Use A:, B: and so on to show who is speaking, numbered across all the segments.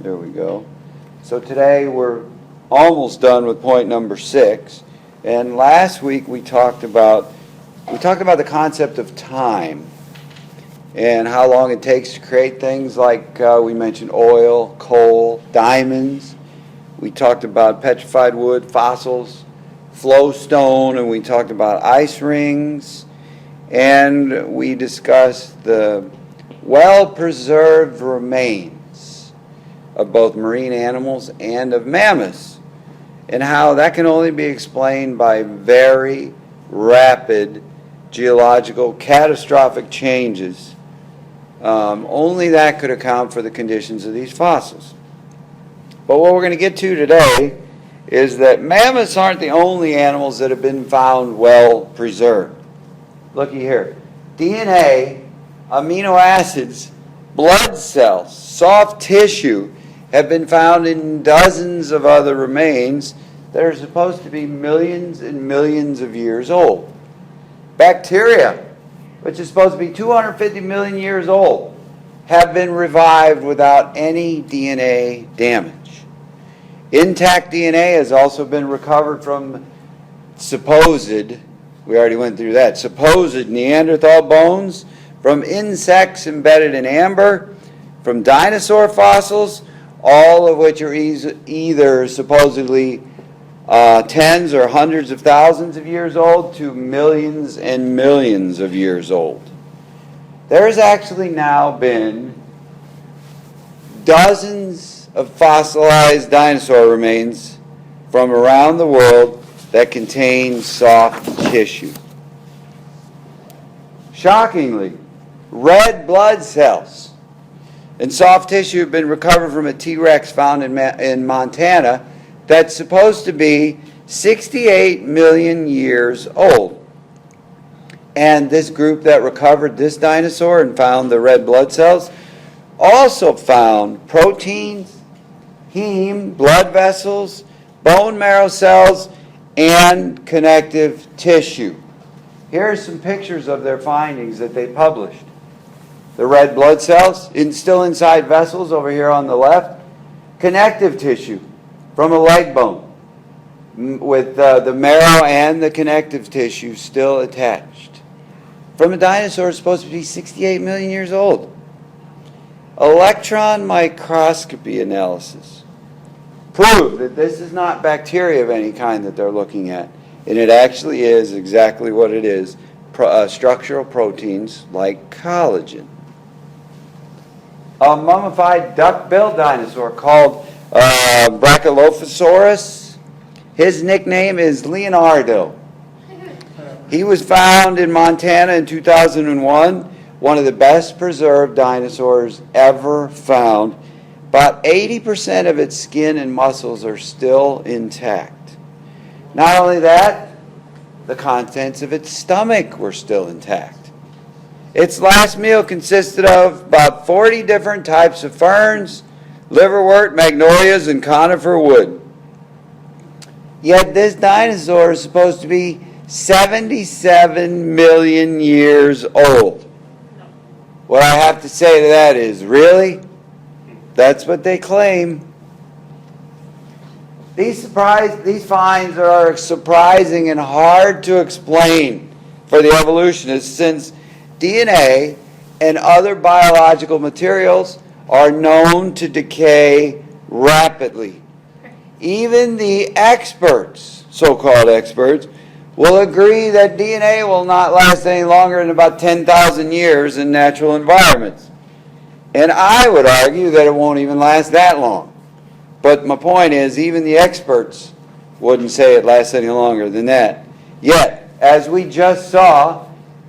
A: There we go. So today we're almost done with point number 6. And last week we talked about the concept of time and how long it takes to create things like we mentioned oil, coal, diamonds. We talked about petrified wood, fossils, flowstone, and we talked about ice rings. And we discussed the well-preserved remains of both marine animals and of mammoths, and how that can only be explained by very rapid geological catastrophic changes. Only that could account for the conditions of these fossils. But what we're going to get to today is that mammoths aren't the only animals that have been found well preserved. Looky here. DNA, amino acids, blood cells, soft tissue have been found in dozens of other remains that are supposed to be millions and millions of years old. Bacteria, which is supposed to be 250 million years old, have been revived without any DNA damage. Intact DNA has also been recovered from we already went through that, supposed Neanderthal bones, from insects embedded in amber, from dinosaur fossils, all of which are either supposedly tens or hundreds of thousands of years old to millions and millions of years old. There's actually now been dozens of fossilized dinosaur remains from around the world that contain soft tissue. Shockingly, red blood cells and soft tissue have been recovered from a T-Rex found in Montana that's supposed to be 68 million years old. And this group that recovered this dinosaur and found the red blood cells also found proteins, heme, blood vessels, bone marrow cells, and connective tissue. Here are some pictures of their findings that they published. The red blood cells, still inside vessels over here on the left. Connective tissue from a leg bone with the marrow and the connective tissue still attached. From a dinosaur supposed to be 68 million years old. Electron microscopy analysis prove that this is not bacteria of any kind that they're looking at, and it actually is exactly what it is, structural proteins like collagen. A mummified duck-billed dinosaur called Brachylophosaurus, his nickname is Leonardo. He was found in Montana in 2001, one of the best preserved dinosaurs ever found. About 80% of its skin and muscles are still intact. Not only that, the contents of its stomach were still intact. Its last meal consisted of about 40 different types of ferns, liverwort, magnolias, and conifer wood. Yet this dinosaur is supposed to be 77 million years old. What I have to say to that is, really? That's what they claim. These finds are surprising and hard to explain for the evolutionists, since DNA and other biological materials are known to decay rapidly. Even the experts, so-called experts, will agree that DNA will not last any longer than about 10,000 years in natural environments. And I would argue that it won't even last that long. But my point is, even the experts wouldn't say it lasts any longer than that. Yet, as we just saw,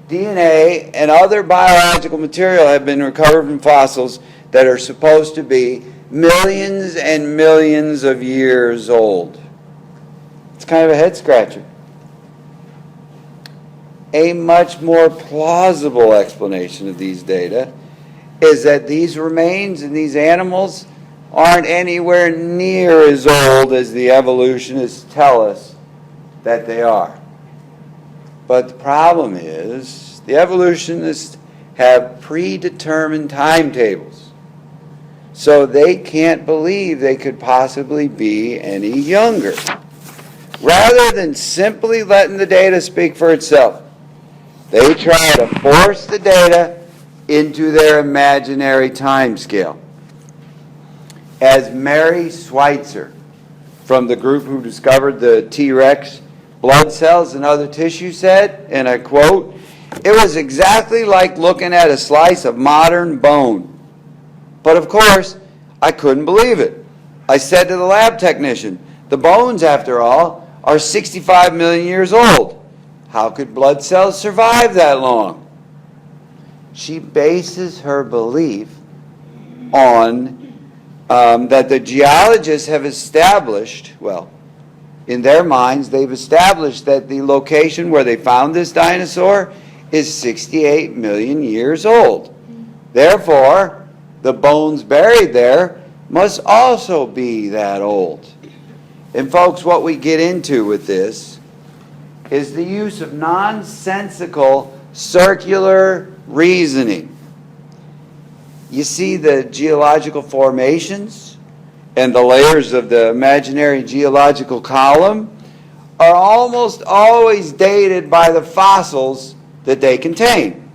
A: DNA and other biological material have been recovered from fossils that are supposed to be millions and millions of years old. It's kind of a head scratcher. A much more plausible explanation of these data is that these remains and these animals aren't anywhere near as old as the evolutionists tell us that they are. But the problem is, the evolutionists have predetermined timetables. so they can't believe they could possibly be any younger. Rather than simply letting the data speak for itself, they try to force the data into their imaginary time scale. As Mary Schweitzer, from the group who discovered the T-Rex blood cells and other tissue, said, and I quote, "It was exactly like looking at a slice of modern bone. But of course, I couldn't believe it. I said to the lab technician, the bones, after all, are 65 million years old. How could blood cells survive that long?" She bases her belief on that the geologists have established, well, in their minds, they've established that the location where they found this dinosaur is 68 million years old. Therefore, the bones buried there must also be that old. And folks, what we get into with this is the use of nonsensical circular reasoning. You see, the geological formations and the layers of the imaginary geological column are almost always dated by the fossils that they contain.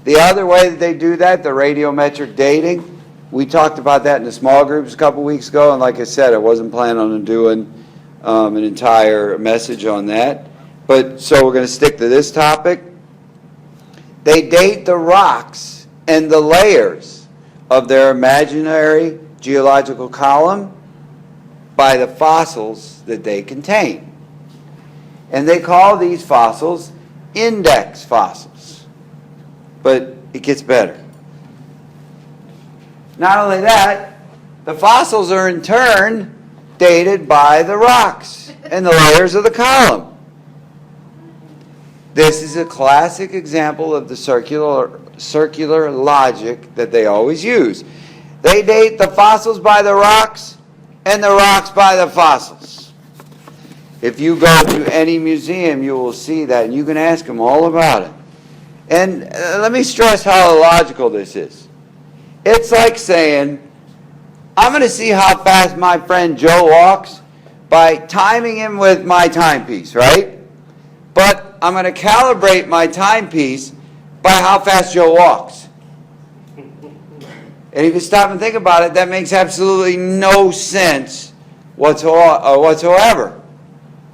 A: The other way that they do that, the radiometric dating, we talked about that in the small groups a couple weeks ago, and like I said, I wasn't planning on doing an entire message on that. But so we're going to stick to this topic. They date the rocks and the layers of their imaginary geological column by the fossils that they contain. And they call these fossils index fossils. But it gets better. Not only that, the fossils are in turn dated by the rocks and the layers of the column. This is a classic example of the circular logic that they always use. They date the fossils by the rocks and the rocks by the fossils. If you go to any museum, you will see that, and you can ask them all about it. And let me stress how illogical this is. It's like saying, I'm going to see how fast my friend Joe walks by timing him with my timepiece, right? But I'm going to calibrate my timepiece by how fast Joe walks. And if you stop and think about it, that makes absolutely no sense whatsoever.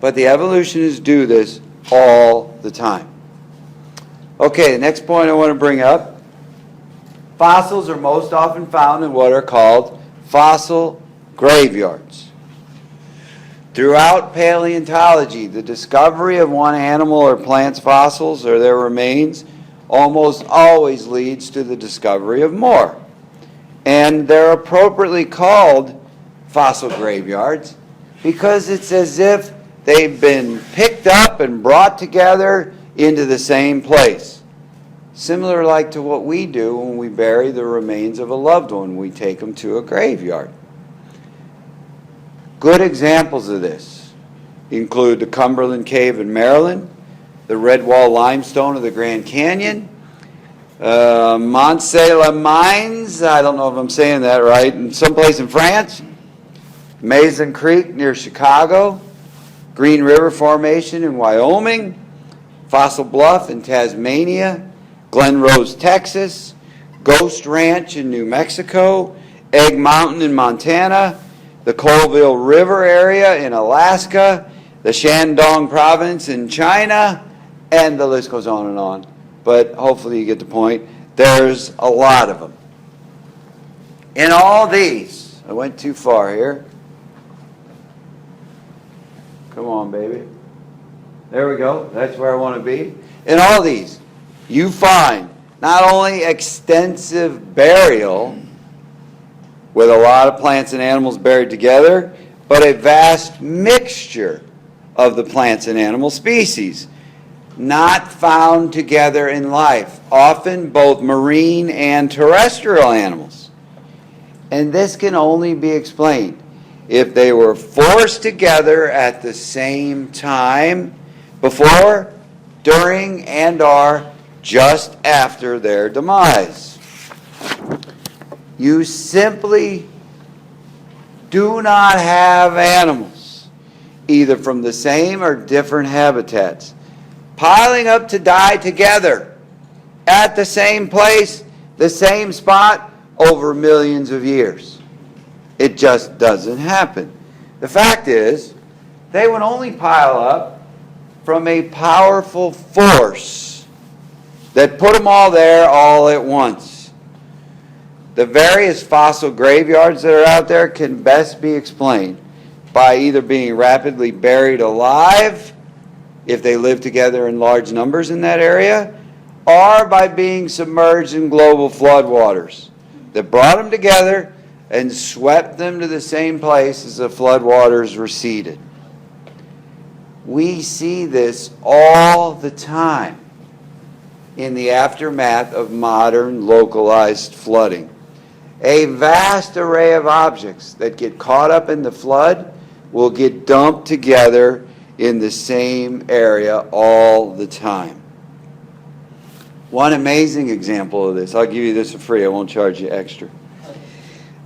A: But the evolutionists do this all the time. Okay, the next point I want to bring up. Fossils are most often found in what are called fossil graveyards. Throughout paleontology, the discovery of one animal or plant's fossils or their remains almost always leads to the discovery of more. And they're appropriately called fossil graveyards because it's as if they've been picked up and brought together into the same place. Similar like to what we do when we bury the remains of a loved one. We take them to a graveyard. Good examples of this include the Cumberland Cave in Maryland, the Red Wall Limestone of the Grand Canyon, Mont-Saint-Le-Mines, I don't know if I'm saying that right, in someplace in France, Mason Creek near Chicago, Green River Formation in Wyoming, Fossil Bluff in Tasmania, Glen Rose, Texas, Ghost Ranch in New Mexico, Egg Mountain in Montana, the Colville River area in Alaska, the Shandong Province in China, and the list goes on and on. But hopefully you get the point. There's a lot of them. In all these, I went too far here. Come on, baby. There we go. That's where I want to be. In all these, you find not only extensive burial with a lot of plants and animals buried together, but a vast mixture of the plants and animal species not found together in life, often both marine and terrestrial animals. And this can only be explained if they were forced together at the same time before, during, and or just after their demise. You simply do not have animals, either from the same or different habitats, piling up to die together at the same place, the same spot, over millions of years. It just doesn't happen. The fact is, they would only pile up from a powerful force that put them all there all at once. The various fossil graveyards that are out there can best be explained by either being rapidly buried alive, if they live together in large numbers in that area, or by being submerged in global floodwaters that brought them together and swept them to the same place as the floodwaters receded. We see this all the time in the aftermath of modern localized flooding. A vast array of objects that get caught up in the flood will get dumped together in the same area all the time. One amazing example of this, I'll give you this for free, I won't charge you extra.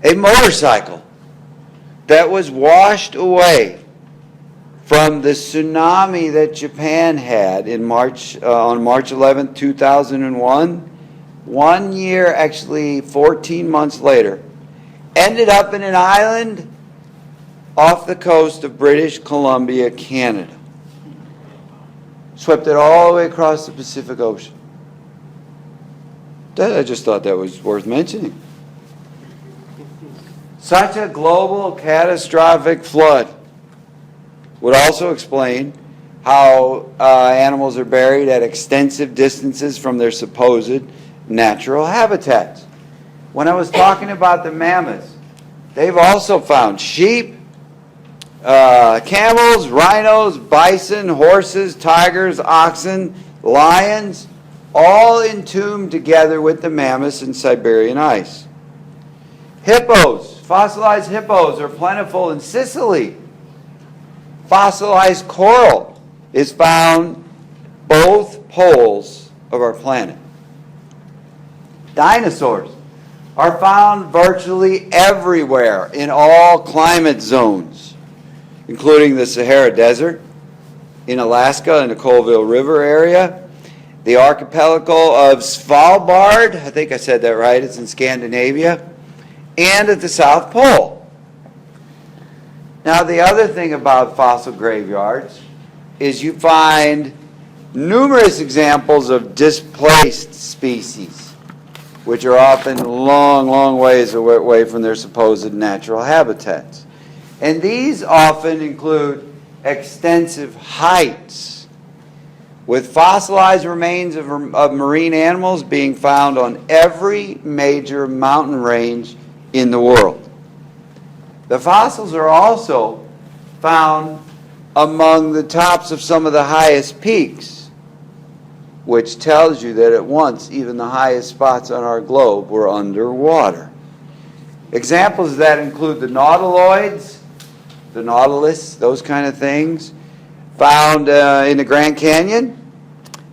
A: A motorcycle that was washed away from the tsunami that Japan had in on March 11, 2001, 1 year, actually 14 months later, ended up in an island off the coast of British Columbia, Canada. Swept it all the way across the Pacific Ocean. I just thought that was worth mentioning. Such a global catastrophic flood would also explain how animals are buried at extensive distances from their supposed natural habitats. When I was talking about the mammoths, they've also found sheep, camels, rhinos, bison, horses, tigers, oxen, lions, all entombed together with the mammoths in Siberian ice. Hippos, fossilized hippos, are plentiful in Sicily. Fossilized coral is found both poles of our planet. Dinosaurs are found virtually everywhere in all climate zones, including the Sahara Desert, in Alaska in the Colville River area, the archipelago of Svalbard, I think I said that right, it's in Scandinavia, and at the South Pole. Now, the other thing about fossil graveyards is you find numerous examples of displaced species, which are often long, long ways away from their supposed natural habitats. And these often include extensive heights, with fossilized remains of marine animals being found on every major mountain range in the world. The fossils are also found among the tops of some of the highest peaks, which tells you that at once even the highest spots on our globe were underwater. Examples of that include the nautiloids, the nautilus, those kind of things, found in the Grand Canyon,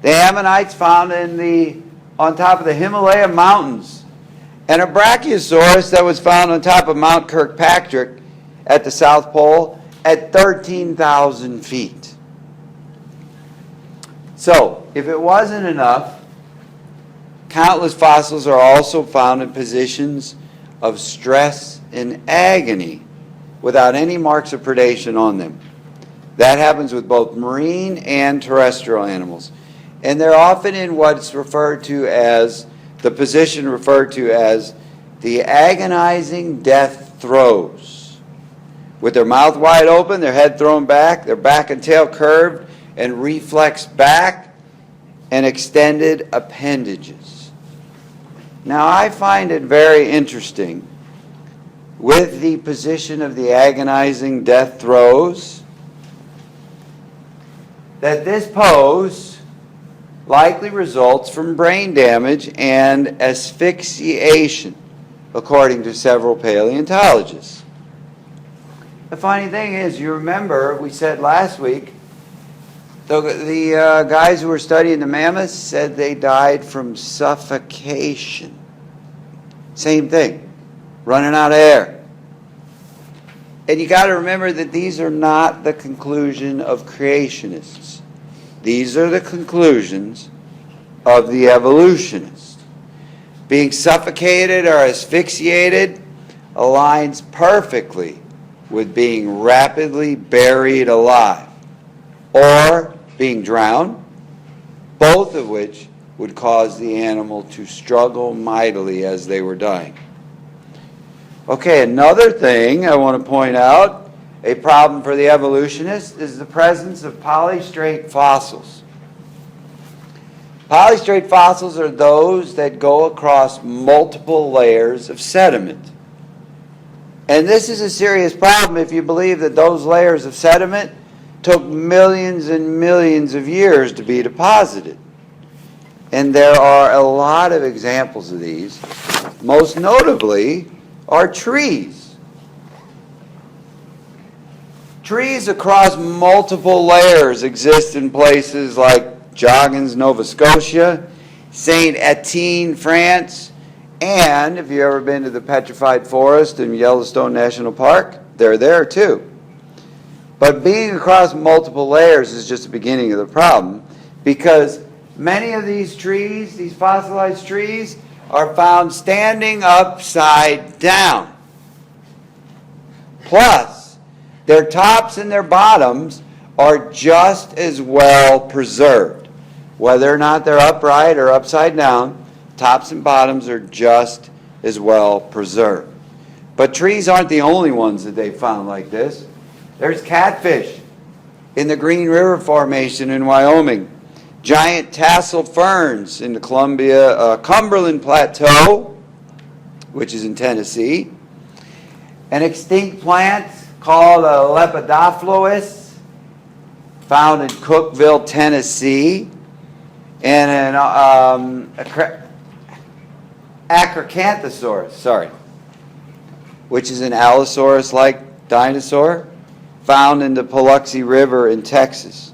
A: the ammonites found on top of the Himalaya mountains, and a brachiosaurus that was found on top of Mount Kirkpatrick at the South Pole at 13,000 feet. So, if it wasn't enough, countless fossils are also found in positions of stress and agony without any marks of predation on them. That happens with both marine and terrestrial animals. And they're often in what's referred to as, the position referred to as the agonizing death throes. With their mouth wide open, their head thrown back, their back and tail curved and reflexed back, and extended appendages. Now, I find it very interesting with the position of the agonizing death throes that this pose likely results from brain damage and asphyxiation, according to several paleontologists. The funny thing is, you remember, we said last week, the guys who were studying the mammoths said they died from suffocation. Same thing. running out of air. And you got to remember that these are not the conclusion of creationists. These are the conclusions of the evolutionists. Being suffocated or asphyxiated aligns perfectly with being rapidly buried alive or being drowned, both of which would cause the animal to struggle mightily as they were dying. Okay, another thing I want to point out, a problem for the evolutionists, is the presence of polystrate fossils. Polystrate fossils are those that go across multiple layers of sediment. And this is a serious problem if you believe that those layers of sediment took millions and millions of years to be deposited. And there are a lot of examples of these. Most notably are trees. Trees across multiple layers exist in places like Joggins, Nova Scotia, Saint Etienne, France, and if you've ever been to the Petrified Forest in Yellowstone National Park, they're there too. But being across multiple layers is just the beginning of the problem, because many of these trees, these fossilized trees, are found standing upside down. Plus, their tops and their bottoms are just as well preserved. Whether or not they're upright or upside down, tops and bottoms are just as well preserved. But trees aren't the only ones that they found like this. There's catfish in the Green River Formation in Wyoming, giant tassel ferns in the Cumberland Plateau, which is in Tennessee, an extinct plant called a Lepidophyllus, found in Cookeville, Tennessee, and an Acrocanthosaurus, which is an Allosaurus-like dinosaur, found in the Paluxy River in Texas.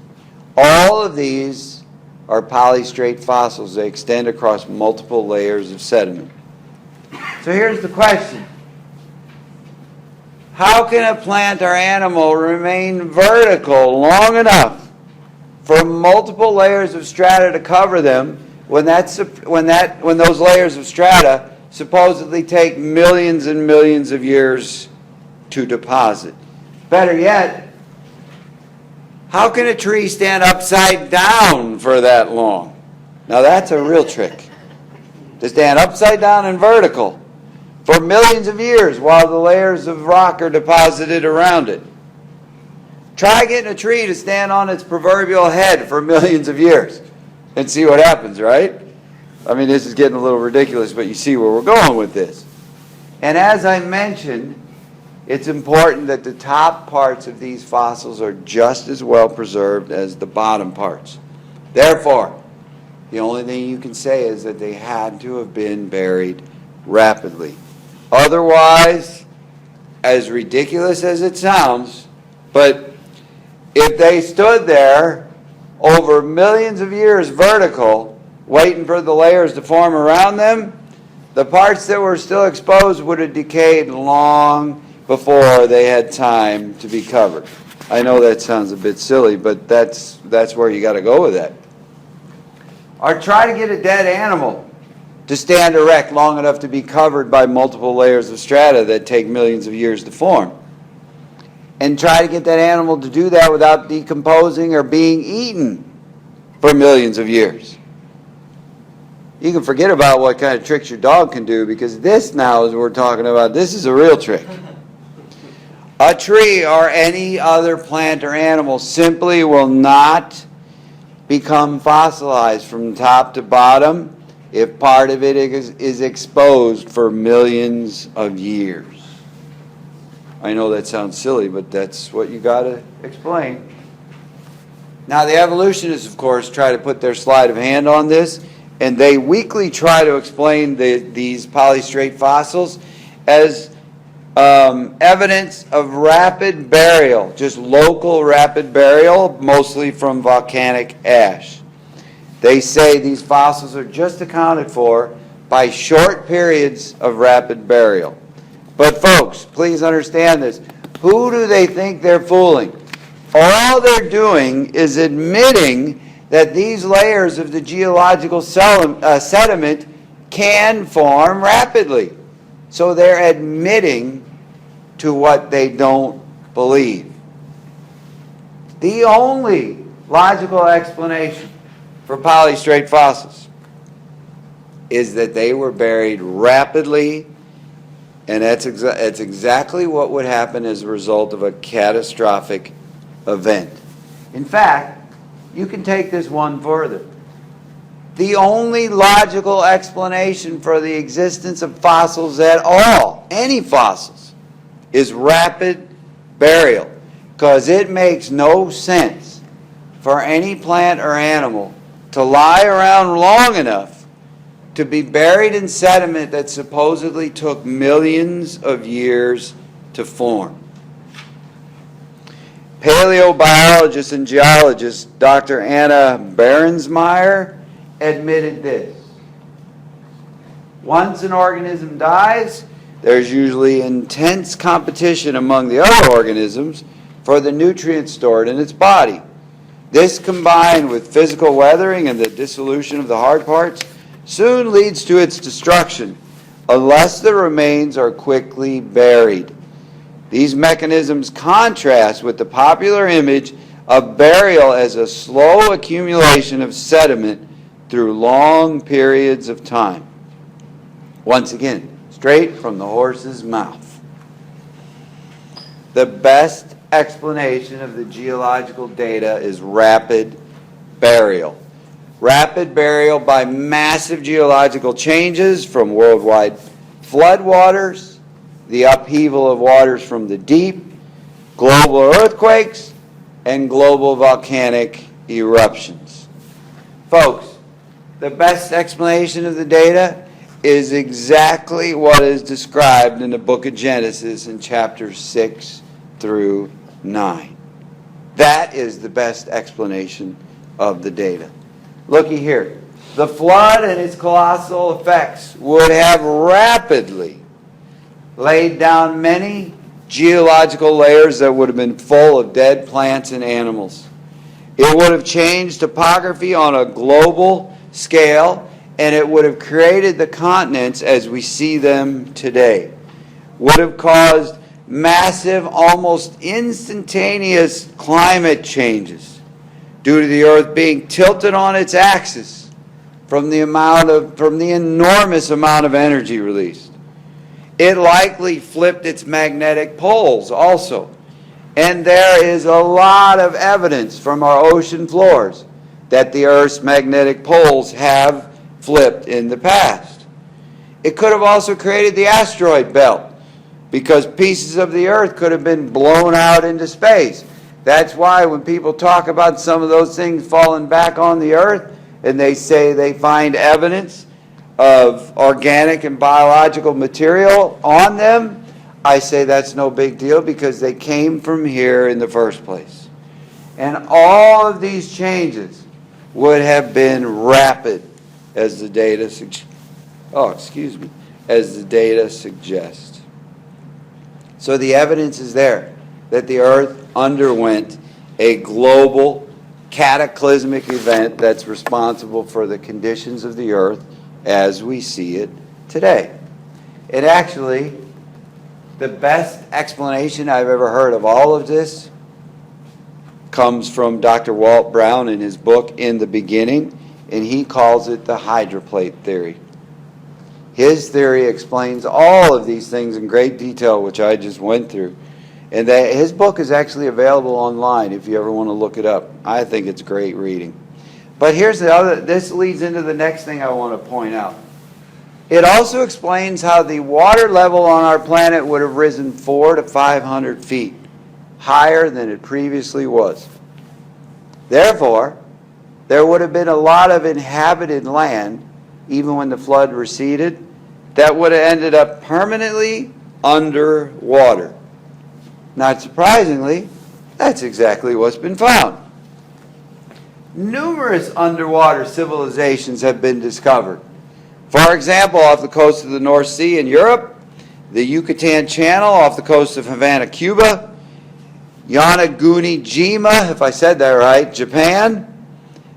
A: All of these are polystrate fossils. They extend across multiple layers of sediment. So here's the question. How can a plant or animal remain vertical long enough for multiple layers of strata to cover them when those layers of strata supposedly take millions and millions of years to deposit? Better yet, how can a tree stand upside down for that long? Now that's a real trick. To stand upside down and vertical for millions of years while the layers of rock are deposited around it. Try getting a tree to stand on its proverbial head for millions of years and see what happens, right? I mean, this is getting a little ridiculous, but you see where we're going with this. And as I mentioned, it's important that the top parts of these fossils are just as well preserved as the bottom parts. Therefore, the only thing you can say is that they had to have been buried rapidly. Otherwise, as ridiculous as it sounds, but if they stood there over millions of years vertical, waiting for the layers to form around them, the parts that were still exposed would have decayed long before they had time to be covered. I know that sounds a bit silly, but that's where you got to go with that. Or try to get a dead animal to stand erect long enough to be covered by multiple layers of strata that take millions of years to form. And try to get that animal to do that without decomposing or being eaten for millions of years. You can forget about what kind of tricks your dog can do, because this now, as we're talking about, this is a real trick. A tree or any other plant or animal simply will not become fossilized from top to bottom if part of it is exposed for millions of years. I know that sounds silly, but that's what you got to explain. Now, the evolutionists, of course, try to put their sleight of hand on this, and they weakly try to explain these polystrate fossils as evidence of rapid burial, just local rapid burial, mostly from volcanic ash. They say these fossils are just accounted for by short periods of rapid burial. But folks, please understand this. Who do they think they're fooling? All they're doing is admitting that these layers of the geological sediment can form rapidly. So they're admitting to what they don't believe. The only logical explanation for polystrate fossils is that they were buried rapidly, and that's exactly what would happen as a result of a catastrophic event. In fact, you can take this one further. The only logical explanation for the existence of fossils at all, any fossils, is rapid burial, because it makes no sense for any plant or animal to lie around long enough to be buried in sediment that supposedly took millions of years to form. Paleobiologist and geologist Dr. Anna Berensmeyer admitted this. Once an organism dies, there's usually intense competition among the other organisms for the nutrients stored in its body. This, combined with physical weathering and the dissolution of the hard parts, soon leads to its destruction unless the remains are quickly buried. These mechanisms contrast with the popular image of burial as a slow accumulation of sediment through long periods of time. Once again, straight from the horse's mouth. The best explanation of the geological data is rapid burial. Rapid burial by massive geological changes from worldwide floodwaters, the upheaval of waters from the deep, global earthquakes, and global volcanic eruptions. Folks, the best explanation of the data is exactly what is described in the book of Genesis in chapters 6 through 9. That is the best explanation of the data. Looky here. The flood and its colossal effects would have rapidly laid down many geological layers that would have been full of dead plants and animals. It would have changed topography on a global scale, and it would have created the continents as we see them today. Would have caused massive, almost instantaneous climate changes due to the Earth being tilted on its axis from the enormous amount of energy released. It likely flipped its magnetic poles also. And there is a lot of evidence from our ocean floors that the Earth's magnetic poles have flipped in the past. It could have also created the asteroid belt, because pieces of the Earth could have been blown out into space. That's why when people talk about some of those things falling back on the Earth, and they say they find evidence of organic and biological material on them, I say that's no big deal, because they came from here in the first place. And all of these changes would have been rapid, as the data suggests. So the evidence is there that the Earth underwent a global cataclysmic event that's responsible for the conditions of the Earth as we see it today. And actually, the best explanation I've ever heard of all of this comes from Dr. Walt Brown in his book, In the Beginning, and he calls it the hydroplate theory. His theory explains all of these things in great detail, which I just went through. And his book is actually available online if you ever want to look it up. I think it's great reading. But here's this leads into the next thing I want to point out. It also explains how the water level on our planet would have risen 400 to 500 feet higher than it previously was. Therefore, there would have been a lot of inhabited land, even when the flood receded, that would have ended up permanently underwater. Not surprisingly, that's exactly what's been found. Numerous underwater civilizations have been discovered. For example, off the coast of the North Sea in Europe, the Yucatan Channel off the coast of Havana, Cuba, Yonaguni-jima, if I said that right, Japan,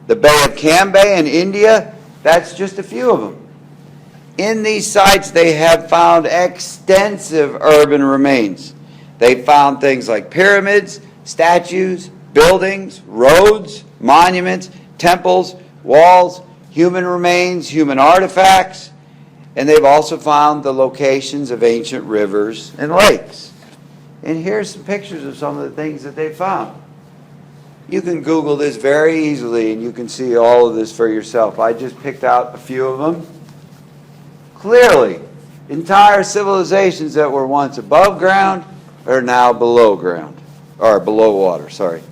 A: the Bay of Cambay in India. That's just a few of them. In these sites, they have found extensive urban remains. They found things like pyramids, statues, buildings, roads, monuments, temples, walls, human remains, human artifacts, and they've also found the locations of ancient rivers and lakes. And here's some pictures of some of the things that they found. You can Google this very easily and you can see all of this for yourself. I just picked out a few of them. Clearly, entire civilizations that were once above ground are now below ground, or below water, sorry.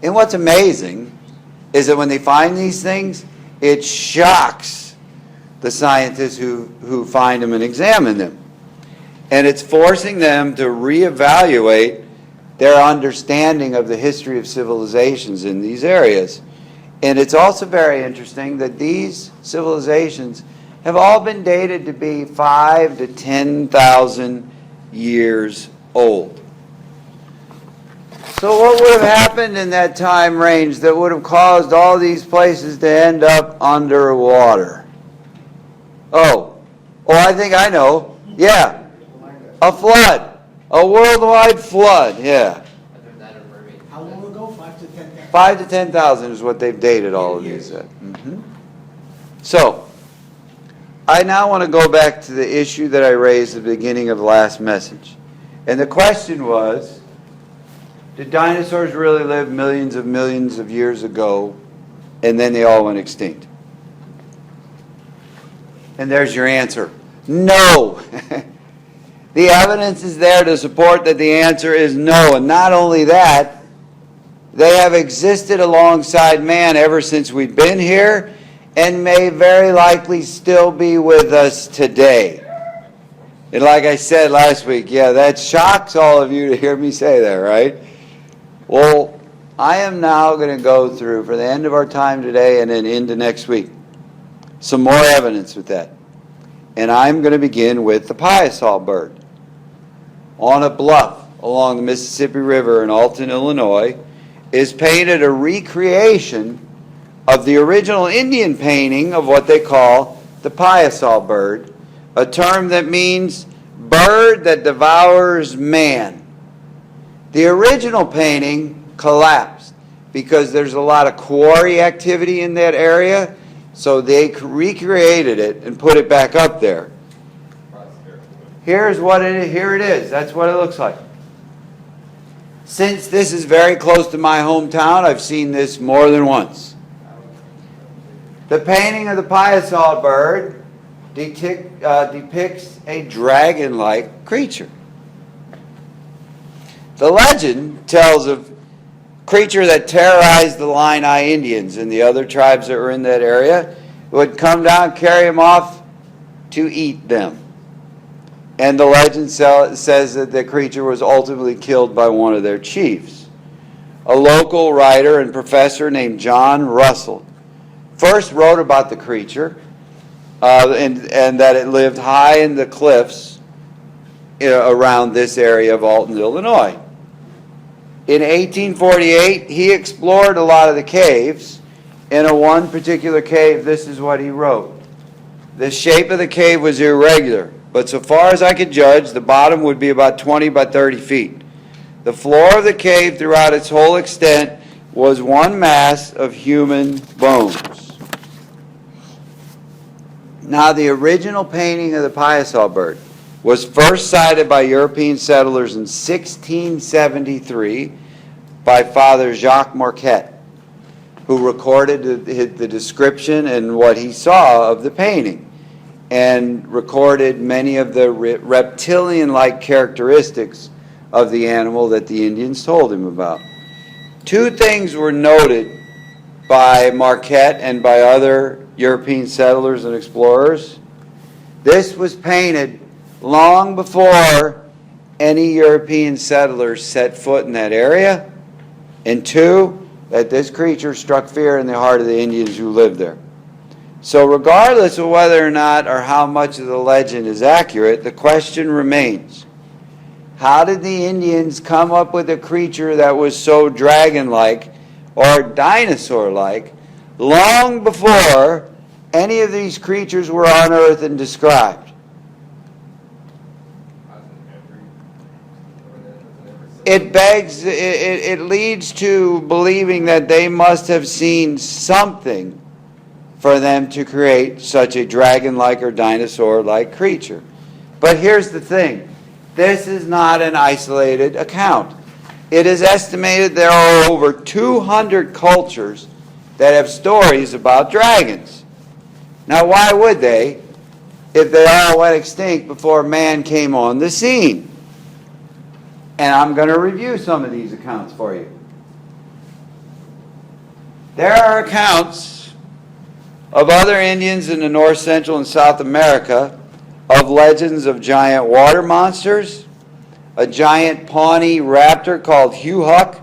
A: And what's amazing is that when they find these things, it shocks the scientists who find them and examine them. And it's forcing them to reevaluate their understanding of the history of civilizations in these areas. And it's also very interesting that these civilizations have all been dated to be 5,000 to 10,000 years old. So what would have happened in that time range that would have caused all these places to end up underwater? Oh, I think I know. Yeah, a flood. A worldwide flood, yeah.
B: How long ago? 5 to 10,000?
A: 5 to 10,000 is what they've dated all of these at. So, I now want to go back to the issue that I raised at the beginning of the last message. And the question was, did dinosaurs really live millions of years ago and then they all went extinct? And there's your answer. No! The evidence is there to support that the answer is no. And not only that, they have existed alongside man ever since we've been here and may very likely still be with us today. And like I said last week, yeah, that shocks all of you to hear me say that, right? Well, I am now going to go through, for the end of our time today and then into next week, some more evidence with that. And I'm going to begin with the piasol bird. On a bluff along the Mississippi River in Alton, Illinois, is painted a recreation of the original Indian painting of what they call the piasol bird, a term that means bird that devours man. The original painting collapsed because there's a lot of quarry activity in that area, so they recreated it and put it back up there. Here it is. That's what it looks like. Since this is very close to my hometown, I've seen this more than once. The painting of the piasol bird depicts a dragon-like creature. The legend tells of a creature that terrorized the Illini Indians and the other tribes that were in that area. It would come down, carry them off to eat them. And the legend says that the creature was ultimately killed by one of their chiefs. A local writer and professor named John Russell first wrote about the creature and that it lived high in the cliffs around this area of Alton, Illinois. In 1848, he explored a lot of the caves. In one particular cave, this is what he wrote. The shape of the cave was irregular, but so far as I could judge, the bottom would be about 20 by 30 feet. The floor of the cave throughout its whole extent was one mass of human bones. Now, the original painting of the piasol bird was first sighted by European settlers in 1673 by Father Jacques Marquette, who recorded the description and what he saw of the painting, and recorded many of the reptilian-like characteristics of the animal that the Indians told him about. Two things were noted by Marquette and by other European settlers and explorers. This was painted long before any European settlers set foot in that area. And two, that this creature struck fear in the heart of the Indians who lived there. So regardless of whether or not or how much of the legend is accurate, the question remains, how did the Indians come up with a creature that was so dragon-like or dinosaur-like long before any of these creatures were unearthed and described? It leads to believing that they must have seen something for them to create such a dragon-like or dinosaur-like creature. But here's the thing. This is not an isolated account. It is estimated there are over 200 cultures that have stories about dragons. Now, why would they if they all went extinct before man came on the scene? And I'm going to review some of these accounts for you. There are accounts of other Indians in the North, Central, and South America of legends of giant water monsters, a giant Pawnee raptor called Huhuck,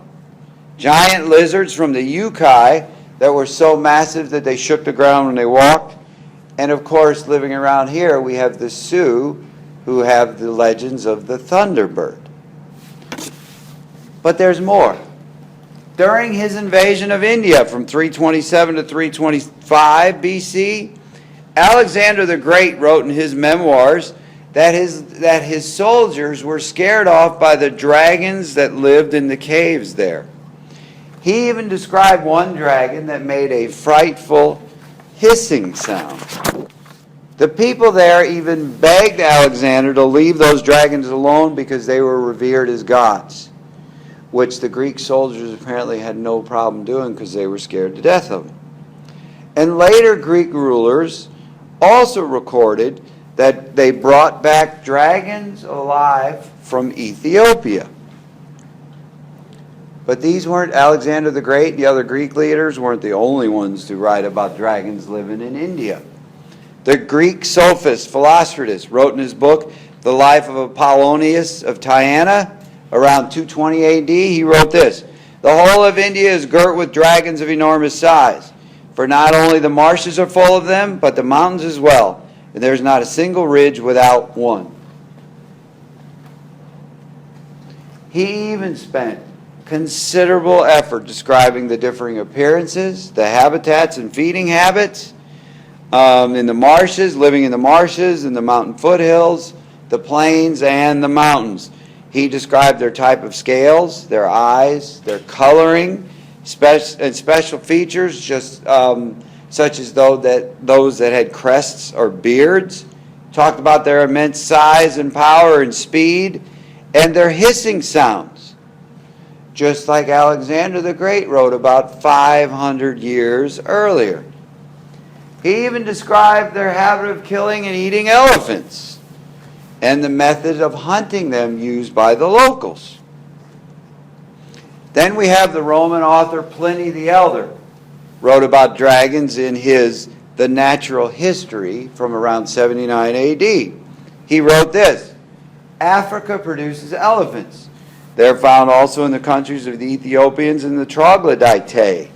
A: giant lizards from the Yukon that were so massive that they shook the ground when they walked, and of course, living around here, we have the Sioux, who have the legends of the Thunderbird. But there's more. During his invasion of India from 327 to 325 BC, Alexander the Great wrote in his memoirs that his soldiers were scared off by the dragons that lived in the caves there. He even described one dragon that made a frightful hissing sound. The people there even begged Alexander to leave those dragons alone because they were revered as gods, which the Greek soldiers apparently had no problem doing because they were scared to death of them. And later Greek rulers also recorded that they brought back dragons alive from Ethiopia. But these weren't, Alexander the Great and the other Greek leaders weren't the only ones to write about dragons living in India. The Greek sophist Philostratus wrote in his book, The Life of Apollonius of Tyana, around 220 AD, he wrote this: "The whole of India is girt with dragons of enormous size, for not only the marshes are full of them, but the mountains as well, and there is not a single ridge without one." He even spent considerable effort describing the differing appearances, the habitats and feeding habits in the marshes, living in the marshes, in the mountain foothills, the plains, and the mountains. He described their type of scales, their eyes, their coloring, and special features, just such as those that had crests or beards. Talked about their immense size and power and speed, and their hissing sounds, just like Alexander the Great wrote about 500 years earlier. He even described their habit of killing and eating elephants, and the method of hunting them used by the locals. Then we have the Roman author Pliny the Elder, wrote about dragons in his The Natural History from around 79 AD. He wrote this: "Africa produces elephants. They're found also in the countries of the Ethiopians and the troglodytae.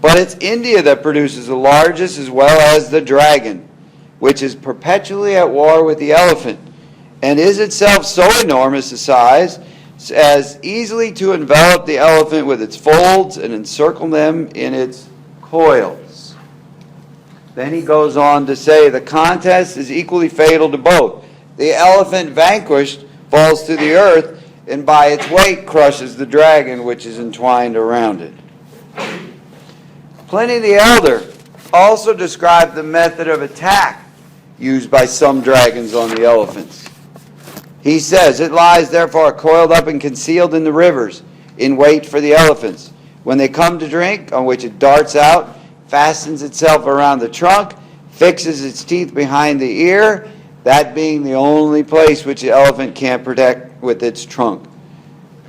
A: But it's India that produces the largest as well as the dragon, which is perpetually at war with the elephant, and is itself so enormous a size as easily to envelop the elephant with its folds and encircle them in its coils." Then he goes on to say, "The contest is equally fatal to both. The elephant vanquished falls to the earth, and by its weight crushes the dragon which is entwined around it." Pliny the Elder also described the method of attack used by some dragons on the elephants. He says, "It lies therefore coiled up and concealed in the rivers, in wait for the elephants. When they come to drink, on which it darts out, fastens itself around the trunk, fixes its teeth behind the ear, that being the only place which the elephant can't protect with its trunk.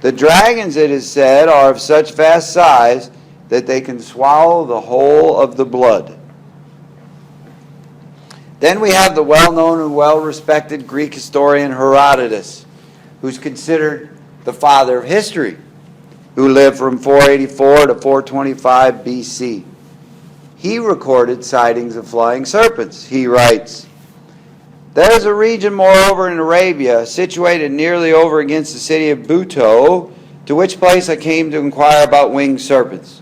A: The dragons, it is said, are of such vast size that they can swallow the whole of the blood." Then we have the well-known and well-respected Greek historian Herodotus, who's considered the father of history, who lived from 484 to 425 BC. he recorded sightings of flying serpents. He writes, "There is a region, moreover, in Arabia, situated nearly over against the city of Buto, to which place I came to inquire about winged serpents.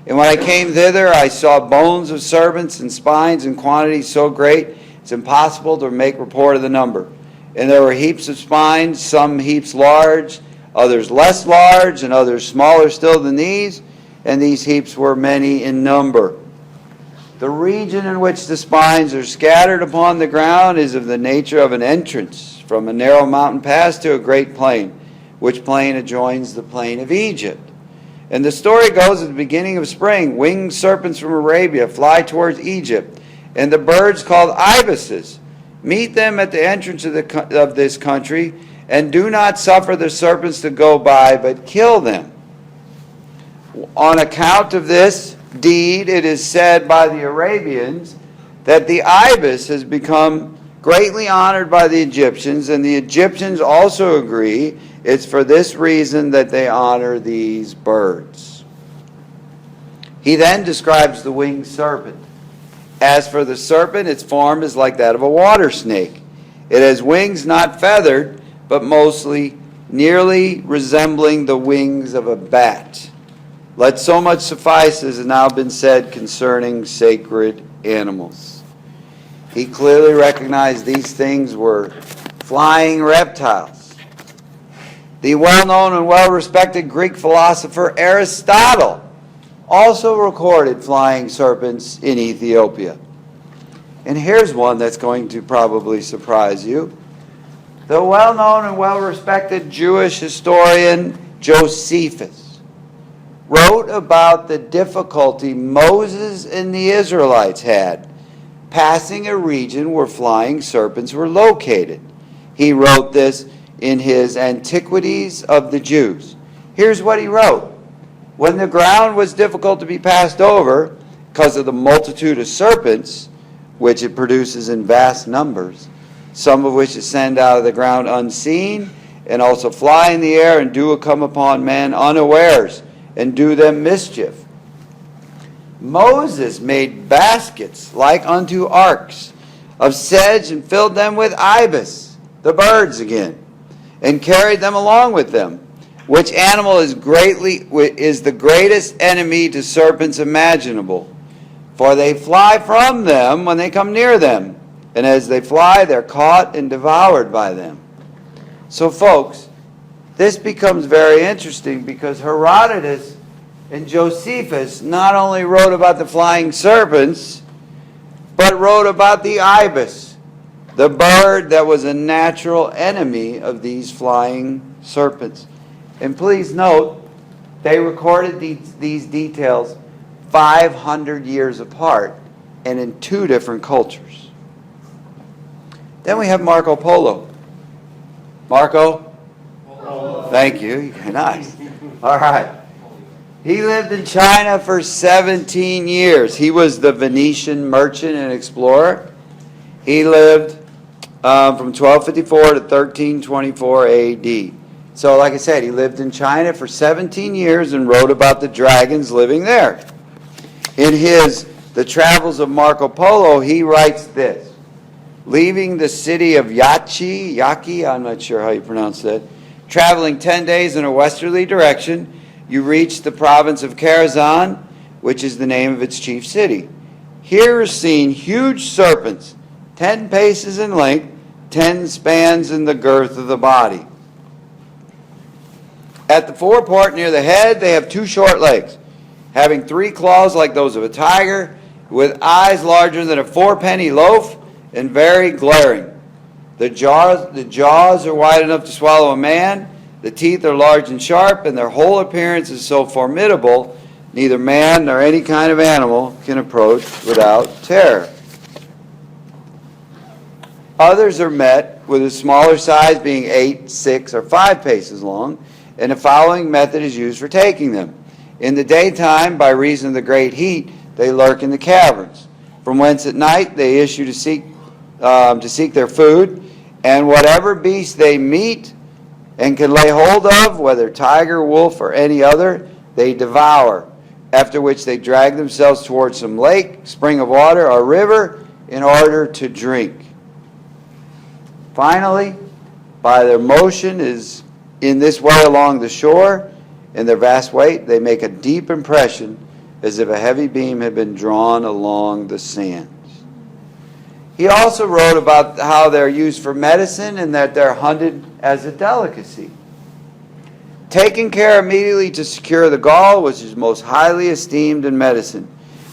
A: And when I came thither, I saw bones of serpents and spines in quantities so great, it's impossible to make report of the number. And there were heaps of spines, some heaps large, others less large, and others smaller still than these, and these heaps were many in number. The region in which the spines are scattered upon the ground is of the nature of an entrance from a narrow mountain pass to a great plain, which plain adjoins the plain of Egypt. And the story goes, at the beginning of spring, winged serpents from Arabia fly towards Egypt, and the birds called ibises meet them at the entrance of this country, and do not suffer the serpents to go by, but kill them. On account of this deed, it is said by the Arabians that the ibis has become greatly honored by the Egyptians, and the Egyptians also agree it's for this reason that they honor these birds." He then describes the winged serpent. "As for the serpent, its form is like that of a water snake. It has wings not feathered, but mostly nearly resembling the wings of a bat. Let so much suffice as has now been said concerning sacred animals." He clearly recognized these things were flying reptiles. The well-known and well-respected Greek philosopher Aristotle also recorded flying serpents in Ethiopia. And here's one that's going to probably surprise you. The well-known and well-respected Jewish historian Josephus wrote about the difficulty Moses and the Israelites had passing a region where flying serpents were located. He wrote this in his Antiquities of the Jews. Here's what he wrote. "When the ground was difficult to be passed over because of the multitude of serpents, which it produces in vast numbers, some of which ascend out of the ground unseen, and also fly in the air and do come upon men unawares, and do them mischief. Moses made baskets like unto arks of sedge, and filled them with ibis," the birds again, "and carried them along with them, which animal is the greatest enemy to serpents imaginable. For they fly from them when they come near them, and as they fly, they're caught and devoured by them." So folks, this becomes very interesting, because Herodotus and Josephus not only wrote about the flying serpents, but wrote about the ibis, the bird that was a natural enemy of these flying serpents. And please note, they recorded these details 500 years apart and in two different cultures. Then we have Marco Polo. Marco? Polo. Thank you. Nice. All right. He lived in China for 17 years. He was the Venetian merchant and explorer. He lived from 1254 to 1324 AD. So like I said, he lived in China for 17 years and wrote about the dragons living there. In his The Travels of Marco Polo, he writes this: "Leaving the city of Yaki, I'm not sure how you pronounce that, traveling 10 days in a westerly direction, you reach the province of Karazhan, which is the name of its chief city. Here are seen huge serpents, 10 paces in length, 10 spans in the girth of the body. At the forepart near the head, they have 2 short legs, having 3 claws like those of a tiger, with eyes larger than a 4-penny loaf, and very glaring. The jaws are wide enough to swallow a man. The teeth are large and sharp, and their whole appearance is so formidable, neither man nor any kind of animal can approach without terror. Others are met with a smaller size, being 8, 6, or 5 paces long, and the following method is used for taking them. In the daytime, by reason of the great heat, they lurk in the caverns, from whence at night they issue to seek their food, and whatever beast they meet and can lay hold of, whether tiger, wolf, or any other, they devour. after which they drag themselves towards some lake, spring of water, or river in order to drink. Finally, by their motion is in this way along the shore, and their vast weight, they make a deep impression as if a heavy beam had been drawn along the sands. He also wrote about how they're used for medicine and that they're hunted as a delicacy. Taking care immediately to secure the gall, which is most highly esteemed in medicine.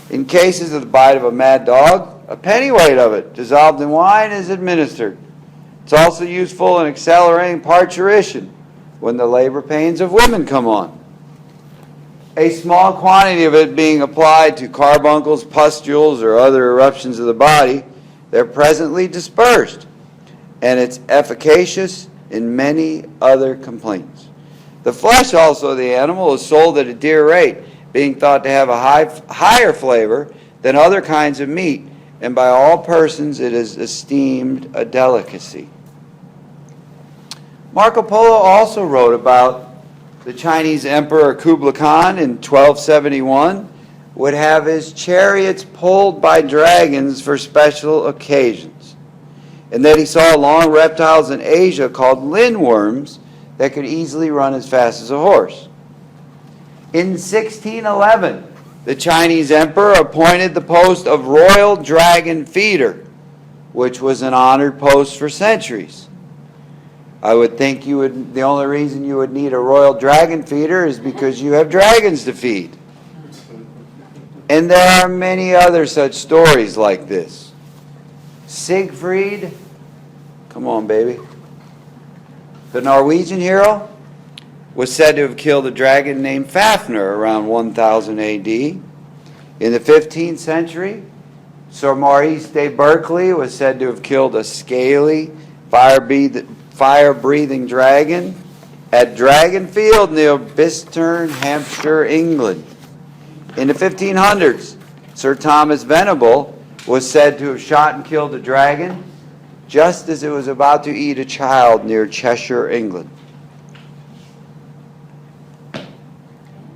A: In cases of the bite of a mad dog, a pennyweight of it, dissolved in wine, is administered. It's also useful in accelerating parturition when the labor pains of women come on. A small quantity of it being applied to carbuncles, pustules, or other eruptions of the body, they're presently dispersed, and it's efficacious in many other complaints. The flesh also of the animal is sold at a dear rate, being thought to have a higher flavor than other kinds of meat, and by all persons it is esteemed a delicacy. Marco Polo also wrote about the Chinese Emperor Kublai Khan in 1271 would have his chariots pulled by dragons for special occasions, and that he saw long reptiles in Asia called lindworms that could easily run as fast as a horse. In 1611, the Chinese emperor appointed the post of royal dragon feeder, which was an honored post for centuries. I would think the only reason you would need a royal dragon feeder is because you have dragons to feed. And there are many other such stories like this. Siegfried, come on baby, the Norwegian hero, was said to have killed a dragon named Fafnir around 1000 AD. In the 15th century, Sir Maurice de Berkeley was said to have killed a scaly, fire-breathing dragon at Dragonfield near Bicester, Hampshire, England. In the 1500s, Sir Thomas Venable was said to have shot and killed a dragon just as it was about to eat a child near Cheshire, England.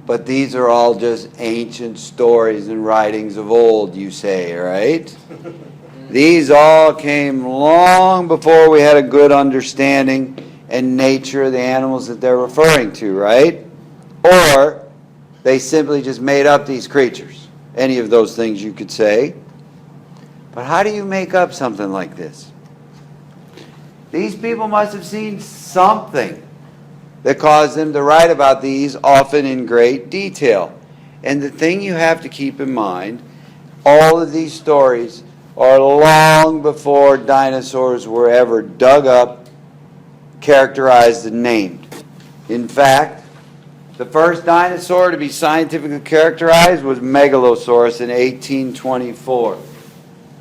A: But these are all just ancient stories and writings of old, you say, right? These all came long before we had a good understanding and nature of the animals that they're referring to, right? Or they simply just made up these creatures. Any of those things you could say. But how do you make up something like this? These people must have seen something that caused them to write about these, often in great detail. And the thing you have to keep in mind, all of these stories are long before dinosaurs were ever dug up, characterized, and named. In fact, the first dinosaur to be scientifically characterized was Megalosaurus in 1824.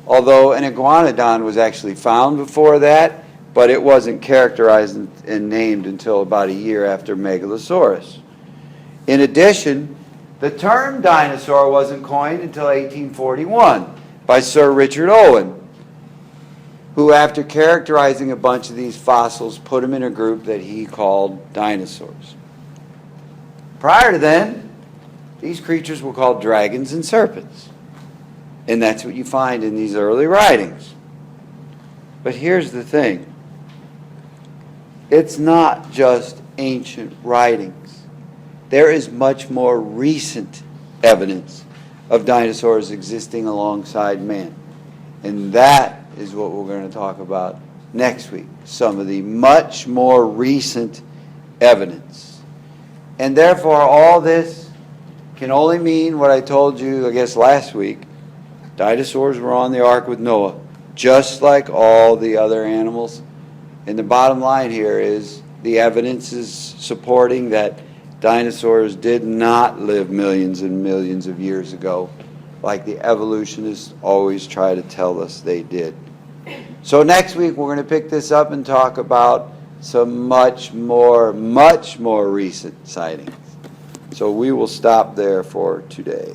A: Although an iguanodon was actually found before that, but it wasn't characterized and named until about a year after Megalosaurus. In addition, the term dinosaur wasn't coined until 1841 by Sir Richard Owen, who, after characterizing a bunch of these fossils, put them in a group that he called dinosaurs. Prior to then, these creatures were called dragons and serpents. And that's what you find in these early writings. But here's the thing. It's not just ancient writings. There is much more recent evidence of dinosaurs existing alongside man. And that is what we're going to talk about next week. Some of the much more recent evidence. And therefore, all this can only mean what I told you, I guess, last week. Dinosaurs were on the ark with Noah, just like all the other animals. And the bottom line here is the evidence is supporting that dinosaurs did not live millions and millions of years ago, like the evolutionists always try to tell us they did. So next week we're going to pick this up and talk about some much more recent sightings. So we will stop there for today.